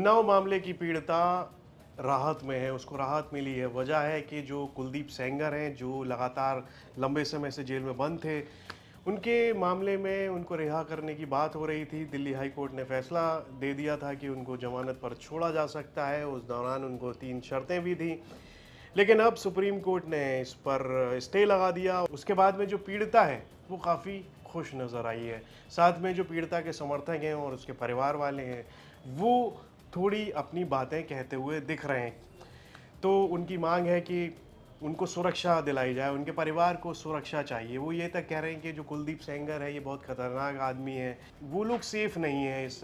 उन्नाव मामले की पीड़िता राहत में है, उसको राहत मिली है। वजह है कि जो कुलदीप सेंगर हैं, जो लगातार लंबे समय से जेल में बंद थे, उनके मामले में उनको रिहा करने की बात हो रही थी। दिल्ली हाई कोर्ट ने फैसला दे दिया था कि उनको जमानत पर छोड़ा जा सकता है। उस दौरान उनको 3 शर्तें भी थी, लेकिन अब सुप्रीम कोर्ट ने इस पर स्टे लगा दिया। उसके बाद में जो पीड़िता है वो काफ़ी खुश नज़र आई है। साथ में जो पीड़िता के समर्थक हैं और उसके परिवार वाले हैं, वो थोड़ी अपनी बातें कहते हुए दिख रहे हैं। तो उनकी मांग है कि उनको सुरक्षा दिलाई जाए, उनके परिवार को सुरक्षा चाहिए। वो ये तक कह रहे हैं कि जो कुलदीप सेंगर है ये बहुत खतरनाक आदमी है, वो लोग सेफ नहीं है इस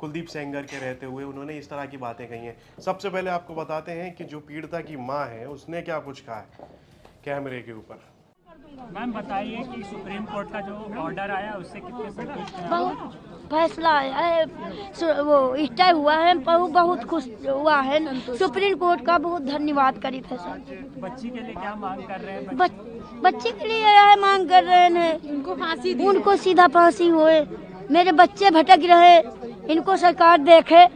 कुलदीप सेंगर के रहते हुए। उन्होंने इस तरह की बातें कही हैं। सबसे पहले आपको बताते हैं कि जो पीड़िता की माँ है उसने क्या कुछ कहा है कैमरे के ऊपर। मैम बताइए कि सुप्रीम कोर्ट का जो ऑर्डर आया उससे कितने संतुष्ट हैं? बहुत फैसला है, वो स्टे हुआ है, बहुत खुश हुआ है। सुप्रीम कोर्ट का बहुत धन्यवाद करी फैसला। बच्ची के लिए क्या मांग कर रहे हैं? बच्ची के लिए यह मांग कर रहे हैं उनको फांसी दी, उनको सीधा फांसी होए। मेरे बच्चे भटक रहे, इनको सरकार देखे।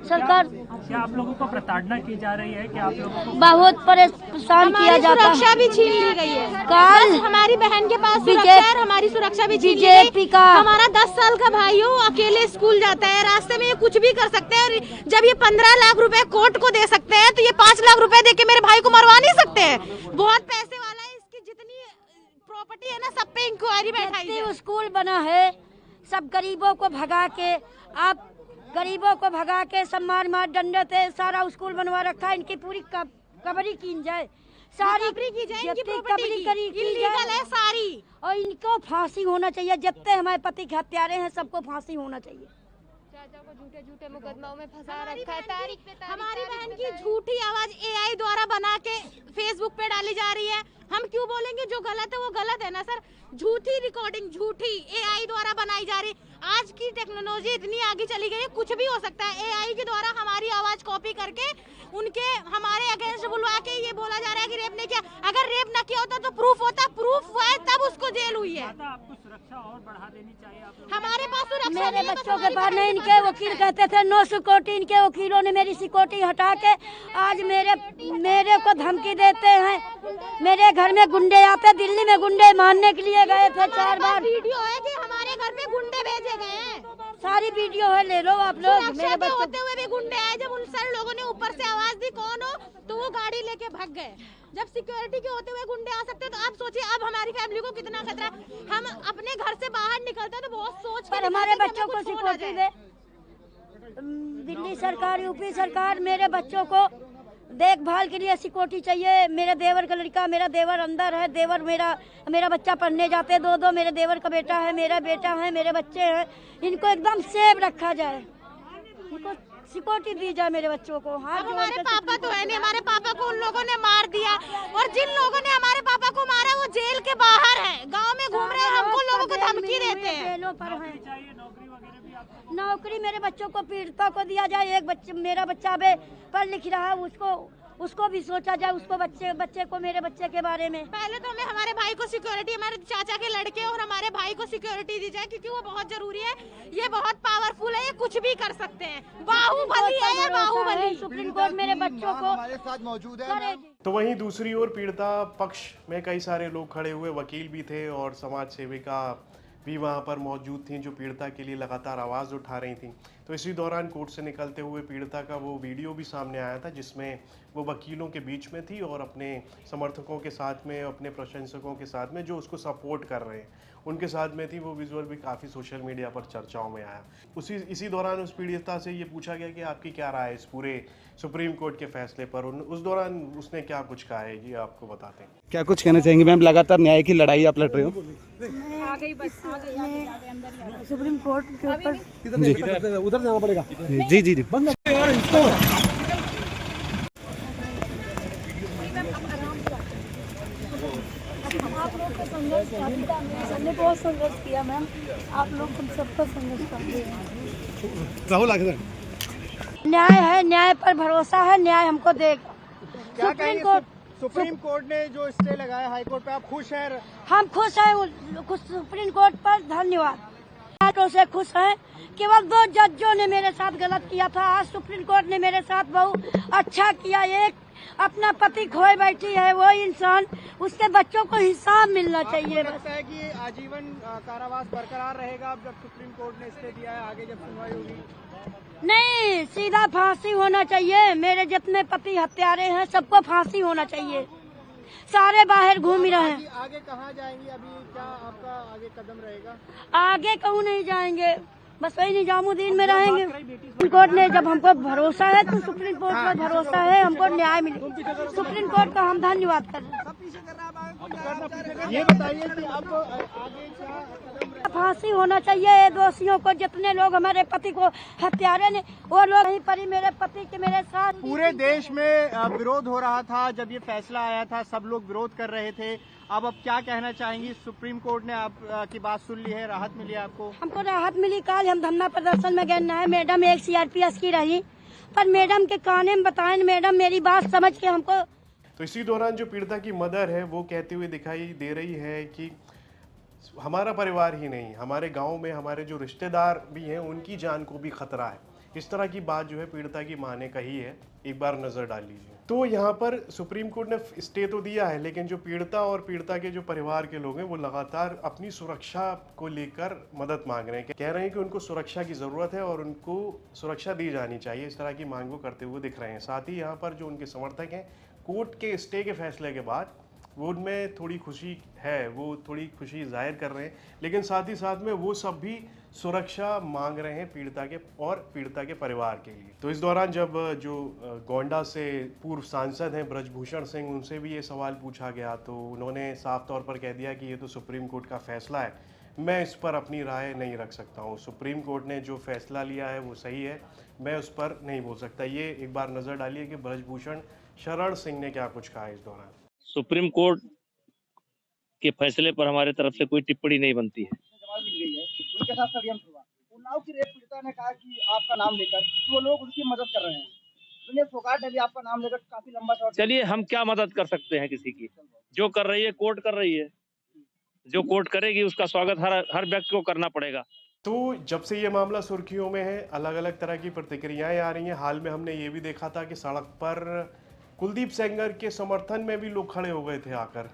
सरकार क्या आप लोगों को प्रताड़ना की जा रही है? क्या आप लोगों को बहुत परेशान किया जाता है? सुरक्षा भी छीन ली गई है। कल हमारी बहन के पास सुरक्षा है, हमारी सुरक्षा भी छीन ली गई। का हमारा 10 साल का भाई हो, अकेले स्कूल जाता है, रास्ते में ये कुछ भी कर सकते हैं। जब ये 15 लाख रुपए कोर्ट को दे सकते हैं, तो ये 5 लाख रुपए दे के मेरे भाई को मरवा नहीं सकते हैं। बहुत पैसे वाला है, इसकी जितनी प्रॉपर्टी है ना, सब पे इंक्वायरी बैठाई है। स्कूल बना है, सब गरीबों को भगा के, आप गरीबों को भगा के सब मार डंडे थे, सारा स्कूल बनवा रखा है। इनकी पूरी कबरी की जाए, सारी की जाए, इनकी कबरी करी की जाए है सारी। और इनको फांसी होना चाहिए। जितने हमारे पति के हत्यारे हैं सबको फांसी होना चाहिए। चाचा को झूठे झूठे मुकदमाओं में फंसा रखा है। हमारी बहन की झूठी आवाज AI द्वारा बना के फेसबुक पे डाली जा रही है। हम क्यों बोलेंगे? जो गलत है वो गलत है ना सर। झूठी रिकॉर्डिंग, झूठी AI द्वारा बनाई जा रही। आज की टेक्नोलॉजी इतनी आगे चली गई है, कुछ भी हो सकता है। AI के द्वारा हमारी आवाज कॉपी करके उनके हमारे अगेंस्ट बुलवा के ये बोला जा रहा है कि रेप नहीं किया। अगर रेप न किया होता तो प्रूफ होता, प्रूफ हुआ है तब उसको जेल हुई है। आपको सुरक्षा और बढ़ा देनी चाहिए आप लोगों हमारे पास सुरक्षा मेरे बच्चों के पास नहीं। इनके वकील कहते थे नो सिक्योरिटी, इनके वकीलों ने मेरी सिक्योरिटी हटा के आज मेरे को धमकी देते हैं। मेरे घर में गुंडे आते, दिल्ली में गुंडे मारने के लिए गए थे 4 बार। वीडियो है कि हमारे घर पे गुंडे भेजे गए हैं, सारी वीडियो है, ले लो आप लोग। मेरे बच्चे होते हुए भी गुंडे आए। जब उन सर लोगों ने ऊपर से आवाज दी कौन हो, तो वो गाड़ी लेके भाग गए। जब सिक्योरिटी के होते हुए गुंडे आ सकते हैं, तो आप सोचिए अब हमारी फैमिली को कितना खतरा है। हम अपने घर से बाहर निकलते हैं तो बहुत सोच पर हमारे बच्चों को सिक्योरिटी दे। दिल्ली सरकार, यूपी सरकार मेरे बच्चों को देखभाल के लिए सिक्योरिटी चाहिए। मेरे देवर का लड़का, मेरा देवर अंदर है, देवर मेरा बच्चा पढ़ने जाते 2 मेरे देवर का बेटा है, मेरा बेटा है, मेरे बच्चे हैं। इनको एकदम सेफ रखा जाए, इनको सिक्योरिटी दी जाए मेरे बच्चों को। हाँ, हमारे पापा तो है नहीं, हमारे पापा को उन लोगों ने मार दिया, और जिन लोगों ने हमारे पापा को मारा वो जेल के बाहर है, गाँव में घूम रहे हैं, हमको लोगों को धमकी देते हैं। जेलों पर है। नौकरी मेरे बच्चों को, पीड़िता को दिया जाए। मेरा बच्चा अबे पढ़ लिख रहा है, उसको भी सोचा जाए, उसको बच्चे को, मेरे बच्चे के बारे में। पहले तो हमें हमारे भाई को सिक्योरिटी, हमारे चाचा के लड़के और हमारे भाई को सिक्योरिटी दी जाए, क्योंकि वो बहुत जरूरी है। ये बहुत पावरफुल है, ये कुछ भी कर सकते हैं। बाहुबली है ये, बाहुबली। सुप्रीम कोर्ट मेरे बच्चों को हमारे साथ मौजूद है। तो वहीं दूसरी ओर पीड़िता पक्ष में कई सारे लोग खड़े हुए, वकील भी थे और समाज सेविका भी वहाँ पर मौजूद थीं, जो पीड़िता के लिए लगातार आवाज़ उठा रही थीं। तो इसी दौरान कोर्ट से निकलते हुए पीड़िता का वो वीडियो भी सामने आया था, जिसमें वो वकीलों के बीच में थी और अपने समर्थकों के साथ में, अपने प्रशंसकों के साथ में, जो उसको सपोर्ट कर रहे हैं, उनके साथ में थी। वो विजुअल भी काफ़ी सोशल मीडिया पर चर्चाओं में आया। इसी दौरान उस पीड़िता से ये पूछा गया कि आपकी क्या राय है इस पूरे सुप्रीम कोर्ट के फैसले पर। उस दौरान उसने क्या कुछ कहा है, ये आपको बताते हैं। क्या कुछ कहना चाहेंगे मैम? लगातार न्याय की लड़ाई आप लड़ रहे हो। सुप्रीम कोर्ट के ऊपर उधर जाना पड़ेगा। जी जी जी। आप लोग का संघर्ष हमने बहुत संघर्ष किया मैम। आप लोग हम सबका संघर्ष करते हैं। न्याय है, न्याय पर भरोसा है, न्याय हमको देगा। सुप्रीम कोर्ट ने जो स्टे लगाया हाई कोर्ट पे, आप खुश हैं? हम खुश हैं। सुप्रीम कोर्ट पर धन्यवाद। बातों से खुश हैं। केवल 2 जजों ने मेरे साथ गलत किया था, आज सुप्रीम कोर्ट ने मेरे साथ बहुत अच्छा किया। एक अपना पति खोए बैठी है वो इंसान, उसके बच्चों को हिसाब मिलना चाहिए। आपको लगता है कि आजीवन कारावास बरकरार रहेगा अब जब सुप्रीम कोर्ट ने स्टे दिया है, आगे जब सुनवाई होगी? नहीं, सीधा फांसी होना चाहिए। मेरे जितने पति हत्यारे हैं सबको फांसी होना चाहिए। सारे बाहर घूम ही रहे हैं। आगे कहाँ जाएंगी? अभी क्या आपका आगे कदम रहेगा? आगे कहूँ नहीं जाएंगे, बस वही निजामुद्दीन में रहेंगे। सुप्रीम कोर्ट ने जब हमको भरोसा है तो सुप्रीम कोर्ट पर भरोसा है, हमको न्याय मिले। सुप्रीम कोर्ट का हम धन्यवाद कर रहे हैं। ये बताइए कि अब आगे क्या कदम? फांसी होना चाहिए दोषियों को। जितने लोग हमारे पति को हत्यारे ने, वो लोग नहीं पड़ी मेरे पति के मेरे साथ। पूरे देश में विरोध हो रहा था जब ये फैसला आया था, सब लोग विरोध कर रहे थे। अब क्या कहना चाहेंगी? सुप्रीम कोर्ट ने आपकी बात सुन ली है, राहत मिली है आपको? हमको राहत मिली। कल हम धरना प्रदर्शन में गए है, मैडम एक CRPS की रही, पर मैडम के काने में बताएं, मैडम मेरी बात समझ के हमको। तो इसी दौरान जो पीड़िता की मदर है वो कहते हुए दिखाई दे रही है कि हमारा परिवार ही नहीं, हमारे गांव में हमारे जो रिश्तेदार भी हैं उनकी जान को भी खतरा है। इस तरह की बात जो है पीड़िता की मां ने कही है। एक बार नजर डाल लीजिए। तो यहाँ पर सुप्रीम कोर्ट ने स्टे तो दिया है, लेकिन जो पीड़िता और पीड़िता के जो परिवार के लोग हैं वो लगातार अपनी सुरक्षा को लेकर मदद मांग रहे हैं। कह रहे हैं कि उनको सुरक्षा की ज़रूरत है और उनको सुरक्षा दी जानी चाहिए। इस तरह की मांग वो करते हुए दिख रहे हैं। साथ ही यहाँ पर जो उनके समर्थक हैं, कोर्ट के स्टे के फैसले के बाद वो उनमें थोड़ी खुशी है, वो थोड़ी खुशी जाहिर कर रहे हैं, लेकिन साथ ही साथ में वो सब भी सुरक्षा मांग रहे हैं पीड़िता के और पीड़िता के परिवार के लिए। तो इस दौरान जब जो गोंडा से पूर्व सांसद हैं ब्रजभूषण सिंह, उनसे भी ये सवाल पूछा गया तो उन्होंने साफ तौर पर कह दिया कि ये तो सुप्रीम कोर्ट का फैसला है, मैं इस पर अपनी राय नहीं रख सकता हूँ। सुप्रीम कोर्ट ने जो फैसला लिया है वो सही है, मैं उस पर नहीं बोल सकता। ये एक बार नज़र डालिए कि ब्रजभूषण शरण सिंह ने क्या कुछ कहा इस दौरान। सुप्रीम कोर्ट के फैसले पर हमारे तरफ से कोई टिप्पणी नहीं बनती है। उनके साथ षड्यंत्र हुआ। उन्नाव की रेप पीड़िता ने कहा कि आपका नाम लेकर वो लोग उनकी मदद कर रहे हैं। दुनिया फोगाट है भी आपका नाम लेकर काफी लंबा चौड़ा। चलिए, हम क्या मदद कर सकते हैं किसी की? जो कर रही है कोर्ट कर रही है, जो कोर्ट करेगी उसका स्वागत हर व्यक्ति को करना पड़ेगा। तो जब से ये मामला सुर्खियों में है, अलग अलग तरह की प्रतिक्रियाएं आ रही हैं। हाल में हमने ये भी देखा था कि सड़क पर कुलदीप सेंगर के समर्थन में भी लोग खड़े हो गए थे आकर।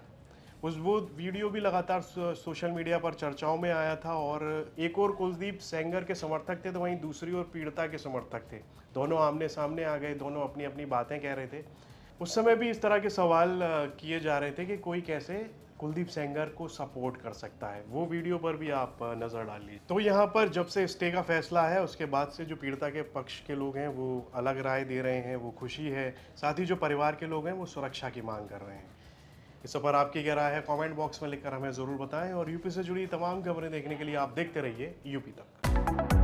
वो वीडियो भी लगातार सोशल मीडिया पर चर्चाओं में आया था और एक और कुलदीप सेंगर के समर्थक थे तो वहीं दूसरी ओर पीड़िता के समर्थक थे। दोनों आमने सामने आ गए, दोनों अपनी अपनी बातें कह रहे थे। उस समय भी इस तरह के सवाल किए जा रहे थे कि कोई कैसे कुलदीप सेंगर को सपोर्ट कर सकता है। वो वीडियो पर भी आप नज़र डाल लीजिए। तो यहाँ पर जब से स्टे का फैसला है उसके बाद से जो पीड़िता के पक्ष के लोग हैं वो अलग राय दे रहे हैं, वो खुशी है। साथ ही जो परिवार के लोग हैं वो सुरक्षा की मांग कर रहे हैं। इस पर आपकी क्या राय है कमेंट बॉक्स में लिखकर हमें ज़रूर बताएं और यूपी से जुड़ी तमाम खबरें देखने के लिए आप देखते रहिए यूपी तक।